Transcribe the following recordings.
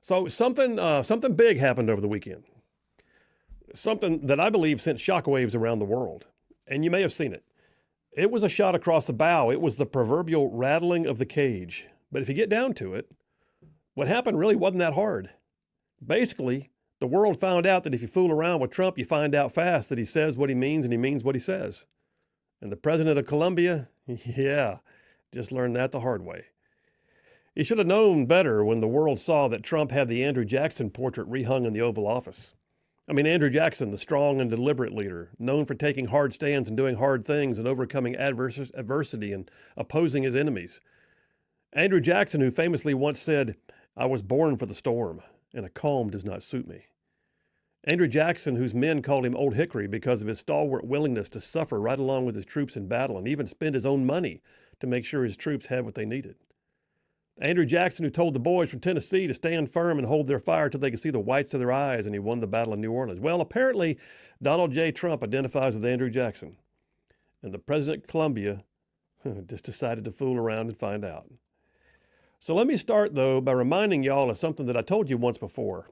So something big happened over the weekend. Something that I believe sent shockwaves around the world, and you may have seen it. It was a shot across the bow. It was the proverbial rattling of the cage. But if you get down to it, what happened really wasn't that hard. Basically, the world found out that if you fool around with Trump, you find out fast that he says what he means and he means what he says. And the president of Colombia, yeah, just learned that the hard way. He should have known better when the world saw that Trump had the Andrew Jackson portrait rehung in the Oval Office. I mean, Andrew Jackson, the strong and deliberate leader, known for taking hard stands and doing hard things and overcoming adversity and opposing his enemies. Andrew Jackson, who famously once said, "I was born for the storm, and a calm does not suit me." Andrew Jackson, whose men called him Old Hickory because of his stalwart willingness to suffer right along with his troops in battle and even spend his own money to make sure his troops had what they needed. Andrew Jackson, who told the boys from Tennessee to stand firm and hold their fire till they could see the whites of their eyes, and he won the Battle of New Orleans. Well, apparently, Donald J. Trump identifies with Andrew Jackson, and the president of Colombia just decided to fool around and find out. So let me start, though, by reminding y'all of something that I told you once before,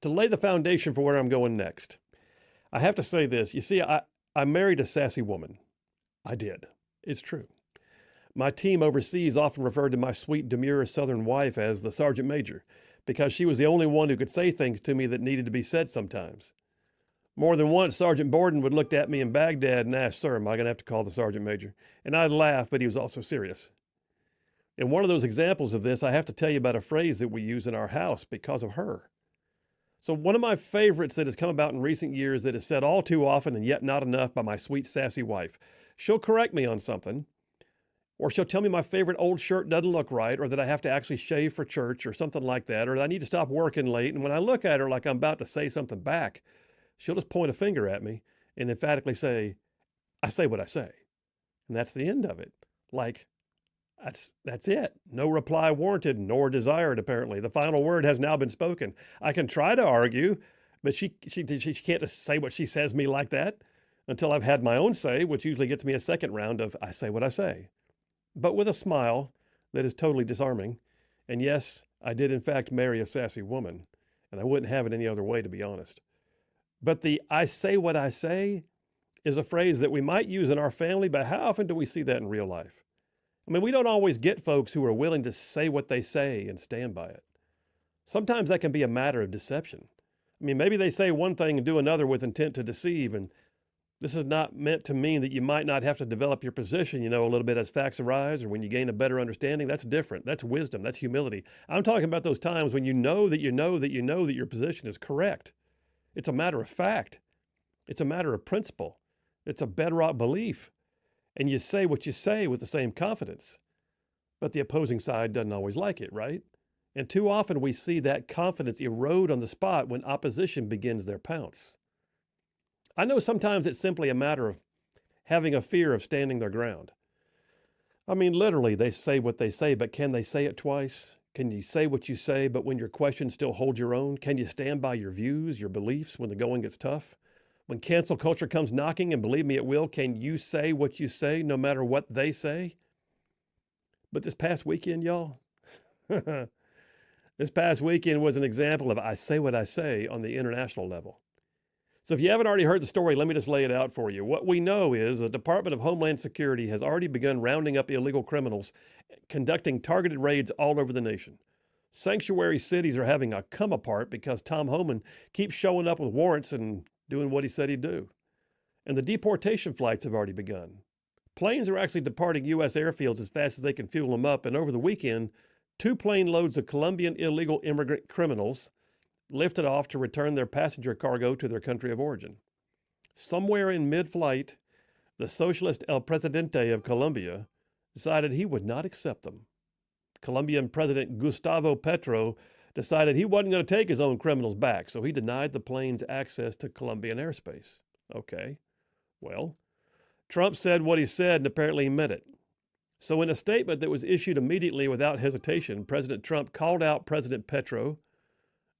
to lay the foundation for where I'm going next. I have to say this. You see, I married a sassy woman. I did. It's true. My team overseas often referred to my sweet, demure Southern wife as the Sergeant Major, because she was the only one who could say things to me that needed to be said sometimes. More than once, Sergeant Borden would look at me in Baghdad and ask, "Sir, am I going to have to call the Sergeant Major?" And I'd laugh, but he was also serious. And one of those examples of this, I have to tell you about a phrase that we use in our house because of her. So one of my favorites that has come about in recent years that is said all too often and yet not enough by my sweet, sassy wife. She'll correct me on something, or she'll tell me my favorite old shirt doesn't look right, or that I have to actually shave for church or something like that, or that I need to stop working late. And when I look at her like I'm about to say something back, she'll just point a finger at me and emphatically say, "I say what I say." And that's the end of it. Like, that's it. No reply warranted nor desired, apparently. The final word has now been spoken. I can try to argue, but she can't just say what she says me like that until I've had my own say, which usually gets me a second round of "I say what I say." But with a smile that is totally disarming. And yes, I did in fact marry a sassy woman, and I wouldn't have it any other way, to be honest. But the "I say what I say" is a phrase that we might use in our family, but how often do we see that in real life? I mean, we don't always get folks who are willing to say what they say and stand by it. Sometimes that can be a matter of deception. I mean, maybe they say one thing and do another with intent to deceive, and this is not meant to mean that you might not have to develop your position, a little bit as facts arise or when you gain a better understanding. That's different. That's wisdom. That's humility. I'm talking about those times when you know that you know that you know that your position is correct. It's a matter of fact. It's a matter of principle. It's a bedrock belief. And you say what you say with the same confidence. But the opposing side doesn't always like it, right? And too often we see that confidence erode on the spot when opposition begins their pounce. I know sometimes it's simply a matter of having a fear of standing their ground. I mean, literally, they say what they say, but can they say it twice? Can you say what you say, but when your questions still hold your own? Can you stand by your views, your beliefs when the going gets tough? When cancel culture comes knocking, and believe me, it will, can you say what you say no matter what they say? But this past weekend, y'all, this past weekend was an example of "I say what I say" on the international level. So if you haven't already heard the story, let me just lay it out for you. What we know is the Department of Homeland Security has already begun rounding up illegal criminals, conducting targeted raids all over the nation. Sanctuary cities are having a come apart because Tom Homan keeps showing up with warrants and doing what he said he'd do. And the deportation flights have already begun. Planes are actually departing U.S. airfields as fast as they can fuel them up. And over the weekend, 2 plane loads of Colombian illegal immigrant criminals lifted off to return their passenger cargo to their country of origin. Somewhere in mid-flight, the socialist El Presidente of Colombia decided he would not accept them. Colombian President Gustavo Petro decided he wasn't going to take his own criminals back, so he denied the planes access to Colombian airspace. Okay, well, Trump said what he said, and apparently he meant it. So in a statement that was issued immediately without hesitation, President Trump called out President Petro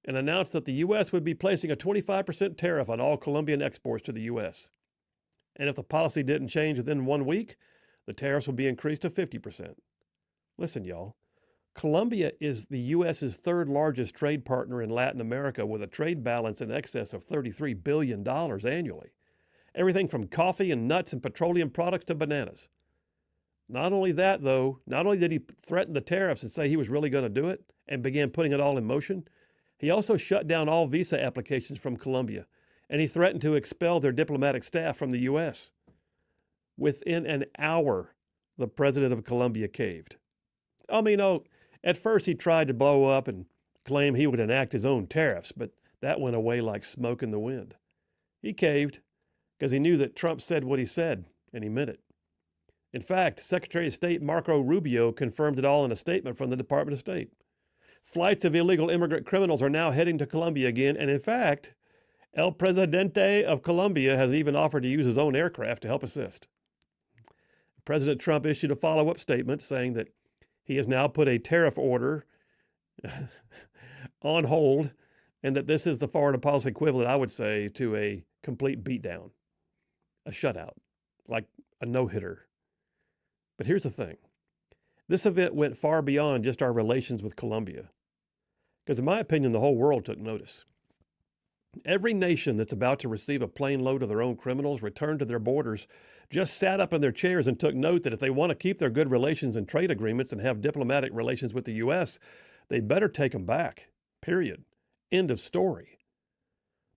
and announced that the U.S. would be placing a 25% tariff on all Colombian exports to the U.S. And if the policy didn't change within 1 week, the tariffs would be increased to 50%. Listen, y'all, Colombia is the U.S.'s third largest trade partner in Latin America with a trade balance in excess of $33 billion annually. Everything from coffee and nuts and petroleum products to bananas. Not only that, though, not only did he threaten the tariffs and say he was really going to do it and began putting it all in motion, he also shut down all visa applications from Colombia, and he threatened to expel their diplomatic staff from the U.S. Within an hour, the president of Colombia caved. At first he tried to blow up and claim he would enact his own tariffs, but that went away like smoke in the wind. He caved because he knew that Trump said what he said, and he meant it. In fact, Secretary of State Marco Rubio confirmed it all in a statement from the Department of State. Flights of illegal immigrant criminals are now heading to Colombia again, and in fact, El Presidente of Colombia has even offered to use his own aircraft to help assist. President Trump issued a follow-up statement saying that he has now put a tariff order on hold, and that this is the foreign policy equivalent, I would say, to a complete beatdown, a shutout, like a no-hitter. But here's the thing. This event went far beyond just our relations with Colombia, because in my opinion, the whole world took notice. Every nation that's about to receive a plane load of their own criminals returned to their borders just sat up in their chairs and took note that if they want to keep their good relations and trade agreements and have diplomatic relations with the U.S., they'd better take them back, period. End of story.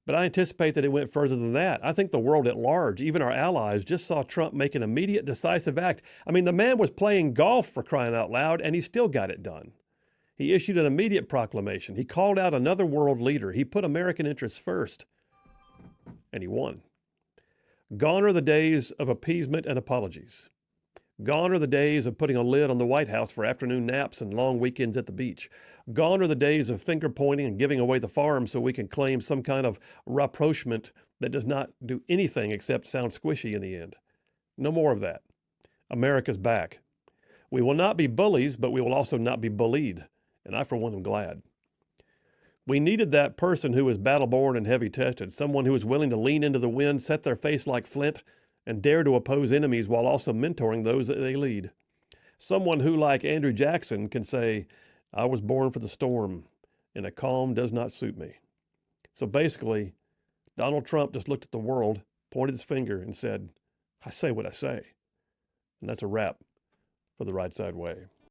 But I anticipate that it went further than that. I think the world at large, even our allies, just saw Trump make an immediate, decisive act. The man was playing golf, for crying out loud, and he still got it done. He issued an immediate proclamation. He called out another world leader. He put American interests first, and he won. Gone are the days of appeasement and apologies. Gone are the days of putting a lid on the White House for afternoon naps and long weekends at the beach. Gone are the days of finger pointing and giving away the farm so we can claim some kind of rapprochement that does not do anything except sound squishy in the end. No more of that. America's back. We will not be bullies, but we will also not be bullied. And I, for one, am glad. We needed that person who was battle-born and heavy-tested, someone who was willing to lean into the wind, set their face like flint, and dare to oppose enemies while also mentoring those that they lead. Someone who, like Andrew Jackson, can say, I was born for the storm, and a calm does not suit me. So basically, Donald Trump just looked at the world, pointed his finger, and said, I say what I say. And that's a wrap for the Rightside Way.